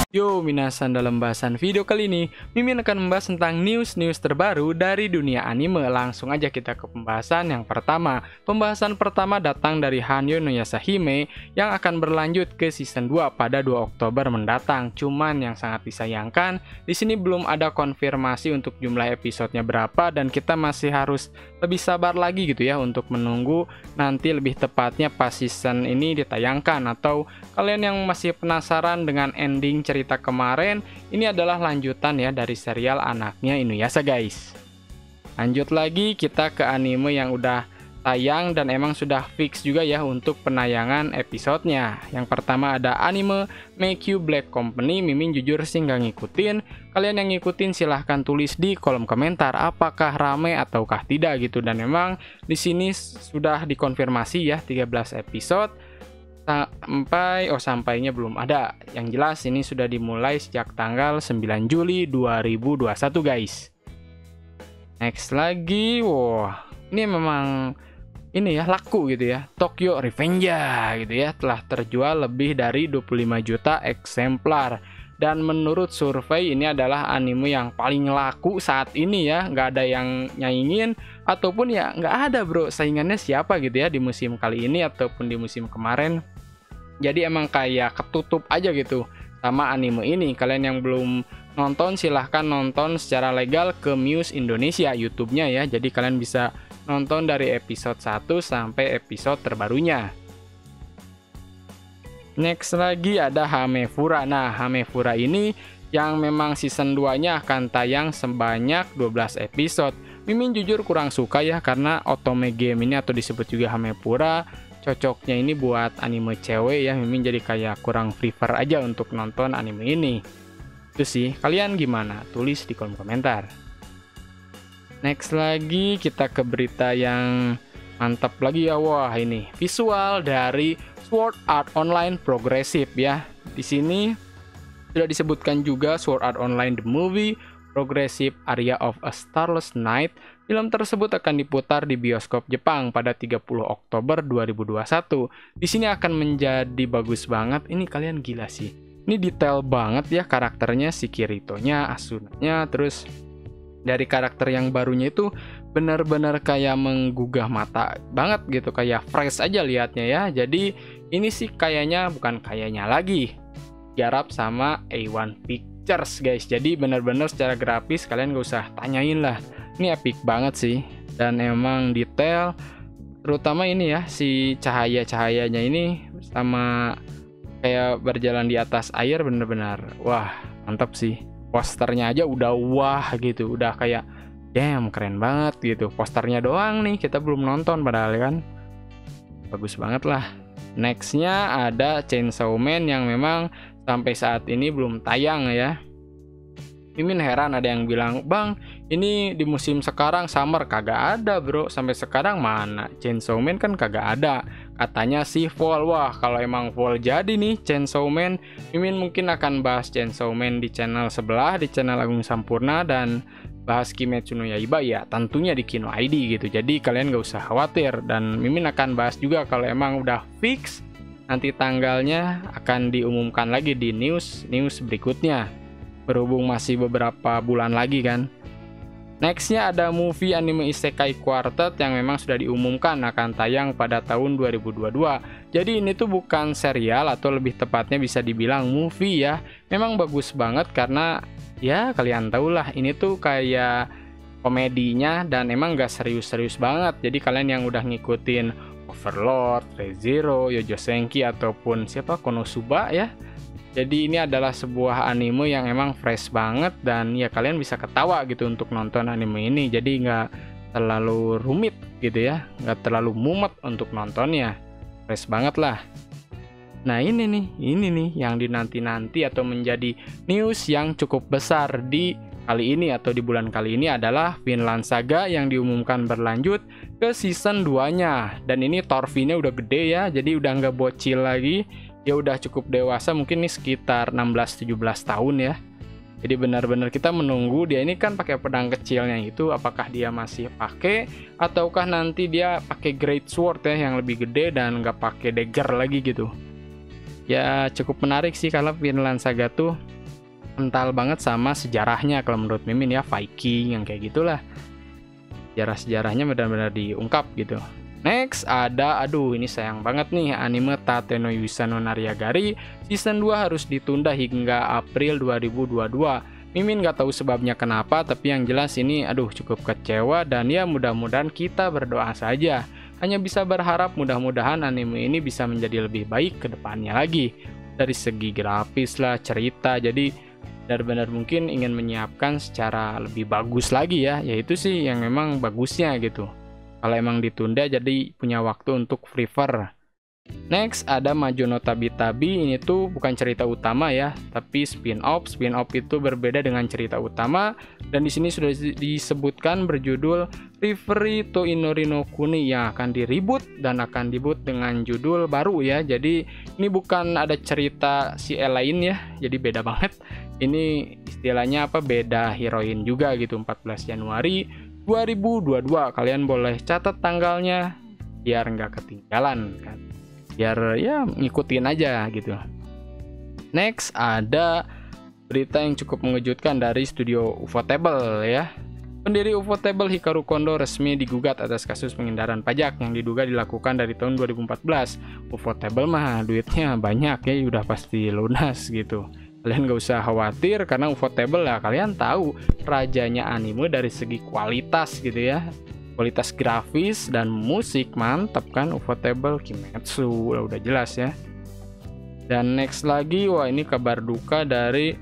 Yo minasan, dalam bahasan video kali ini Mimin akan membahas tentang news-news terbaru dari dunia anime. Langsung aja kita ke pembahasan yang pertama. Pembahasan pertama datang dari Hanyo no Yasahime yang akan berlanjut ke season 2 pada 2 Oktober mendatang. Cuman yang sangat disayangkan, di sini belum ada konfirmasi untuk jumlah episodenya berapa dan kita masih harus lebih sabar lagi gitu ya untuk menunggu nanti lebih tepatnya pas season ini ditayangkan. Atau kalian yang masih penasaran dengan ending cerita kemarin, ini adalah lanjutan ya dari serial anaknya Inuyasha guys. Lanjut lagi kita ke anime yang udah tayang dan emang sudah fix juga ya untuk penayangan episodenya. Yang pertama ada anime Make You Black Company. Mimin jujur sih nggak ngikutin. Kalian yang ngikutin silahkan tulis di kolom komentar apakah rame ataukah tidak gitu. Dan emang di sini sudah dikonfirmasi ya 13 episode. Sampainya belum ada. Yang jelas ini sudah dimulai sejak tanggal 9 Juli 2021 guys. Next lagi, wah ini memang ini ya laku gitu ya. Tokyo Revenger gitu ya telah terjual lebih dari 25 juta eksemplar. Dan menurut survei ini adalah anime yang paling laku saat ini ya. Nggak ada yang nyaingin ataupun ya nggak ada bro saingannya siapa gitu ya di musim kali ini ataupun di musim kemarin. Jadi emang kayak ketutup aja gitu sama anime ini. Kalian yang belum nonton silahkan nonton secara legal ke Muse Indonesia YouTube-nya ya. Jadi kalian bisa nonton dari episode 1 sampai episode terbarunya. Next lagi ada Hamefura. Nah, Hamefura ini yang memang season 2-nya akan tayang sebanyak 12 episode. Mimin jujur kurang suka ya karena otome game ini atau disebut juga Hamefura cocoknya ini buat anime cewek ya. Mimin jadi kayak kurang prefer aja untuk nonton anime ini. Itu sih, kalian gimana? Tulis di kolom komentar. Next lagi kita ke berita yang mantap lagi ya. Wah, ini visual dari Sword Art Online Progressive ya. Di sini sudah disebutkan juga Sword Art Online The Movie Progressive Aria of a Starless Night. Film tersebut akan diputar di bioskop Jepang pada 30 Oktober 2021. Di sini akan menjadi bagus banget. Ini kalian gila sih. Ini detail banget ya karakternya, si Kirito-nya, Asuna-nya, terus dari karakter yang barunya itu benar-benar kayak menggugah mata banget gitu, kayak fresh aja liatnya ya. Jadi ini sih bukan kayaknya lagi garap sama A1 Pictures guys. Jadi benar-benar secara grafis kalian gak usah tanyain lah. Ini epic banget sih dan emang detail, terutama ini ya si cahaya-cahayanya ini sama kayak berjalan di atas air, bener-bener wah mantap sih. Posternya aja udah wah gitu, udah kayak damn keren banget gitu. Posternya doang nih, kita belum nonton padahal kan. Bagus banget lah. Nextnya ada Chainsaw Man yang memang sampai saat ini belum tayang ya. Mimin heran ada yang bilang, bang ini di musim sekarang summer. Kagak ada bro, sampai sekarang mana Chainsaw Man kan kagak ada. Katanya sih fall. Wah kalau emang fall jadi nih Chainsaw Man, Mimin mungkin akan bahas Chainsaw Man di channel sebelah, di channel Agung Sampurna. Dan bahas Kimetsu no Yaiba ya tentunya di Kino ID gitu. Jadi kalian gak usah khawatir. Dan Mimin akan bahas juga kalau emang udah fix, nanti tanggalnya akan diumumkan lagi di news berikutnya. Berhubung masih beberapa bulan lagi kan. Nextnya ada movie anime Isekai Quartet yang memang sudah diumumkan akan tayang pada tahun 2022. Jadi ini tuh bukan serial atau lebih tepatnya bisa dibilang movie ya. Memang bagus banget karena ya kalian tahu lah ini tuh kayak komedinya dan emang gak serius-serius banget. Jadi kalian yang udah ngikutin Overlord, Re:Zero, Yojo Senki ataupun Konosuba ya. Jadi ini adalah sebuah anime yang emang fresh banget dan ya kalian bisa ketawa gitu untuk nonton anime ini. Jadi nggak terlalu rumit gitu ya, nggak terlalu mumet untuk nontonnya. Fresh banget lah. Nah ini nih yang dinanti-nanti atau menjadi news yang cukup besar di kali ini atau di bulan kali ini adalah Vinland Saga yang diumumkan berlanjut ke season 2-nya. Dan ini Thorfinn-nya udah gede ya, jadi udah nggak bocil lagi. Dia udah cukup dewasa, mungkin nih sekitar 16-17 tahun ya. Jadi benar-benar kita menunggu. Dia ini kan pakai pedang kecilnya itu, apakah dia masih pakai ataukah nanti dia pakai Great Sword ya yang lebih gede dan nggak pakai dagger lagi gitu. Ya cukup menarik sih kalau Vinland Saga tuh. kental banget sama sejarahnya kalau menurut Mimin ya, Viking yang kayak gitulah. Sejarah-sejarahnya benar-benar diungkap gitu. Next ada, aduh ini sayang banget nih, anime Tate no Yusa no Nariagari season 2 harus ditunda hingga April 2022. Mimin gak tahu sebabnya kenapa, tapi yang jelas ini aduh cukup kecewa dan ya mudah-mudahan kita berdoa saja. Hanya bisa berharap mudah-mudahan anime ini bisa menjadi lebih baik ke depannya lagi. Dari segi grafis lah, cerita, jadi benar-benar mungkin ingin menyiapkan secara lebih bagus lagi ya, yaitu sih yang memang bagusnya gitu. Kalau emang ditunda jadi punya waktu untuk prefer. Next ada Majo no Tabi-Tabi, ini tuh bukan cerita utama ya, tapi spin-off. Spin-off itu berbeda dengan cerita utama dan di sini sudah disebutkan berjudul Reverie to Inori no Kuni yang akan di-reboot dan akan diboot dengan judul baru ya. Jadi ini bukan ada cerita si El lain ya, jadi beda banget. Ini istilahnya apa, beda heroin juga gitu. 14 Januari 2022, kalian boleh catat tanggalnya biar nggak ketinggalan kan, biar ya ngikutin aja gitu. Next ada berita yang cukup mengejutkan dari studio Ufotable ya. Pendiri Ufotable Hikaru Kondo resmi digugat atas kasus pengindaran pajak yang diduga dilakukan dari tahun 2014. Ufotable mah duitnya banyak ya, udah pasti lunas gitu. Kalian gak usah khawatir karena Ufotable ya kalian tahu rajanya anime dari segi kualitas gitu ya. Kualitas grafis dan musik mantap kan Ufotable, Kimetsu udah jelas ya. Dan next lagi, wah ini kabar duka dari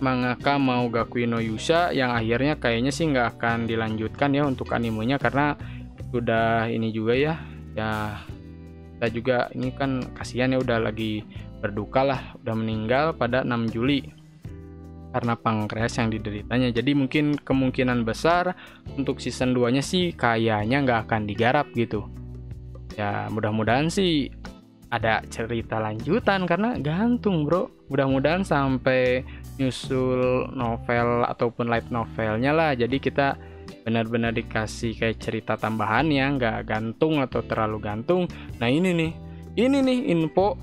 mangaka Maogaku no Yusha yang akhirnya kayaknya sih nggak akan dilanjutkan ya untuk animenya karena udah ini juga ya. Ya kita juga ini kan kasihan ya, udah lagi berduka lah, udah meninggal pada 6 Juli karena pankreas yang dideritanya. Jadi mungkin kemungkinan besar untuk season 2 nya sih kayaknya nggak akan digarap gitu ya. Mudah-mudahan sih ada cerita lanjutan karena gantung bro, mudah-mudahan sampai nyusul novel ataupun light novelnya lah, jadi kita benar-benar dikasih kayak cerita tambahan yang nggak gantung atau terlalu gantung. Nah ini nih info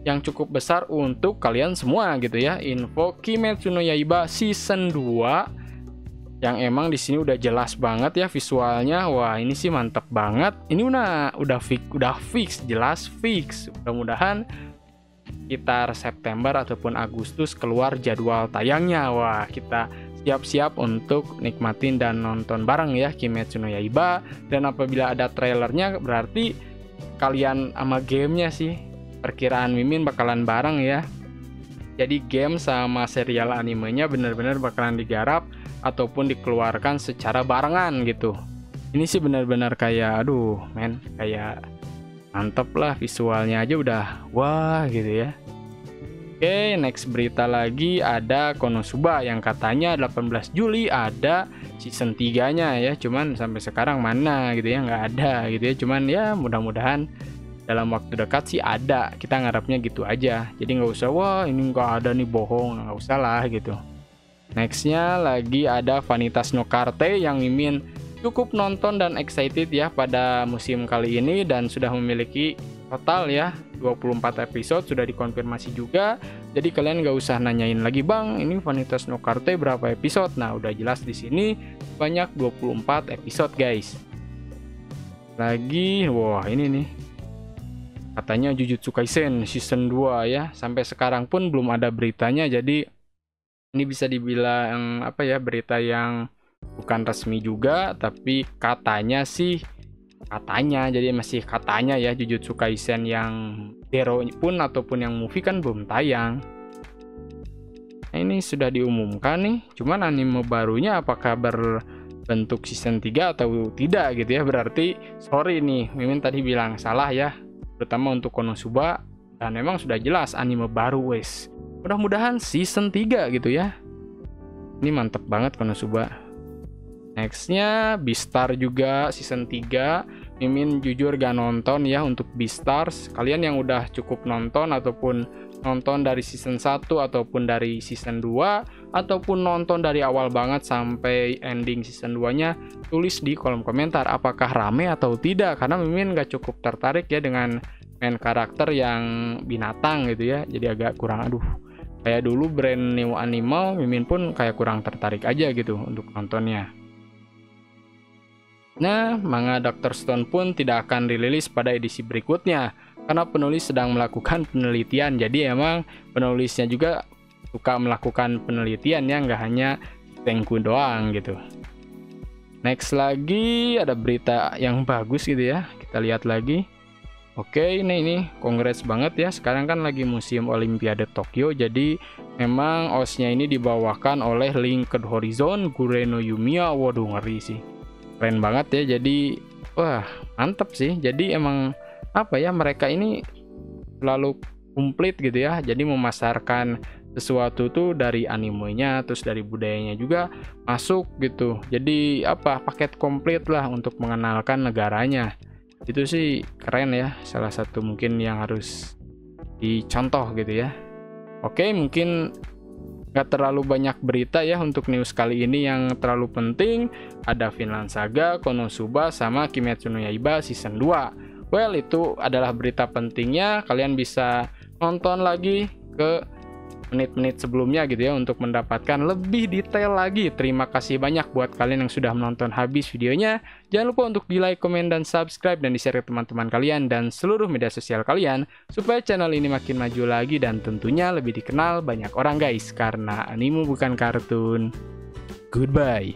yang cukup besar untuk kalian semua gitu ya, info Kimetsu no Yaiba season 2 yang emang di sini udah jelas banget ya visualnya. Wah, ini sih mantep banget. Ini udah fix, jelas fix. Mudah-mudahan sekitar September ataupun Agustus keluar jadwal tayangnya. Wah, kita siap-siap untuk nikmatin dan nonton bareng ya Kimetsu no Yaiba. Dan apabila ada trailernya berarti kalian sama gamenya sih, perkiraan Mimin bakalan bareng ya. Jadi game sama serial animenya benar-benar bakalan digarap ataupun dikeluarkan secara barengan gitu. Ini sih benar-benar kayak aduh men, kayak mantep lah, visualnya aja udah wah gitu ya. Oke, next berita lagi ada Konosuba yang katanya 18 Juli ada season 3-nya ya. Cuman sampai sekarang mana gitu ya, nggak ada gitu ya. Cuman ya mudah-mudahan dalam waktu dekat sih ada, kita ngarepnya gitu aja. Jadi nggak usah wah ini nggak ada nih bohong, nggak usah lah gitu. Nextnya lagi ada Vanitas no Carte yang Mimin cukup nonton dan excited ya pada musim kali ini dan sudah memiliki total ya 24 episode sudah dikonfirmasi juga. Jadi kalian nggak usah nanyain lagi bang ini Vanitas no Carte berapa episode. Nah udah jelas di sini banyak 24 episode guys. Lagi wah ini nih katanya Jujutsu Kaisen season 2 ya. Sampai sekarang pun belum ada beritanya, jadi ini bisa dibilang apa ya, berita yang bukan resmi juga, tapi katanya sih jadi masih katanya ya. Jujutsu Kaisen yang Zero pun ataupun yang movie kan belum tayang. Nah, ini sudah diumumkan nih, cuman anime barunya apakah berbentuk season 3 atau tidak gitu ya. Berarti sorry nih, Mimin tadi bilang salah ya, terutama untuk Konosuba, dan memang sudah jelas anime baru wes. Mudah-mudahan season 3 gitu ya. Ini mantep banget Konosuba. Nextnya Beastar juga season 3. Mimin jujur gak nonton ya untuk Beastars. Kalian yang udah cukup nonton ataupun nonton dari season 1 ataupun dari season 2 ataupun nonton dari awal banget sampai ending season 2 nya, tulis di kolom komentar apakah rame atau tidak, karena Mimin gak cukup tertarik ya dengan main karakter yang binatang gitu ya, jadi agak kurang kayak dulu brand New Animal, Mimin pun kayak kurang tertarik aja gitu untuk nontonnya. Nah, manga Dr. Stone pun tidak akan dirilis pada edisi berikutnya karena penulis sedang melakukan penelitian. Jadi emang penulisnya juga suka melakukan penelitian ya, nggak hanya Tengku doang gitu. Next lagi ada berita yang bagus gitu ya, kita lihat lagi. Oke, ini congrats banget ya. Sekarang kan lagi musim Olimpiade Tokyo, jadi memang OST-nya ini dibawakan oleh Linked Horizon Gurren no Yumiya. Waduh, ngeri sih. Keren banget ya. Jadi wah, mantep sih. Jadi emang apa ya, mereka ini selalu komplit gitu ya. Jadi memasarkan sesuatu tuh dari animenya, terus dari budayanya juga masuk gitu. Jadi apa, paket komplit lah untuk mengenalkan negaranya. Itu sih keren ya, salah satu mungkin yang harus dicontoh gitu ya. Oke, mungkin nggak terlalu banyak berita ya untuk news kali ini yang terlalu penting. Ada Vinland Saga, Konosuba, sama Kimetsu no Yaiba season 2. Well, itu adalah berita pentingnya. Kalian bisa nonton lagi ke menit-menit sebelumnya gitu ya untuk mendapatkan lebih detail lagi. Terima kasih banyak buat kalian yang sudah menonton habis videonya. Jangan lupa untuk di like, komen, dan subscribe, dan di-share ke teman-teman kalian dan seluruh media sosial kalian supaya channel ini makin maju lagi dan tentunya lebih dikenal banyak orang guys, karena anime bukan kartun. Goodbye.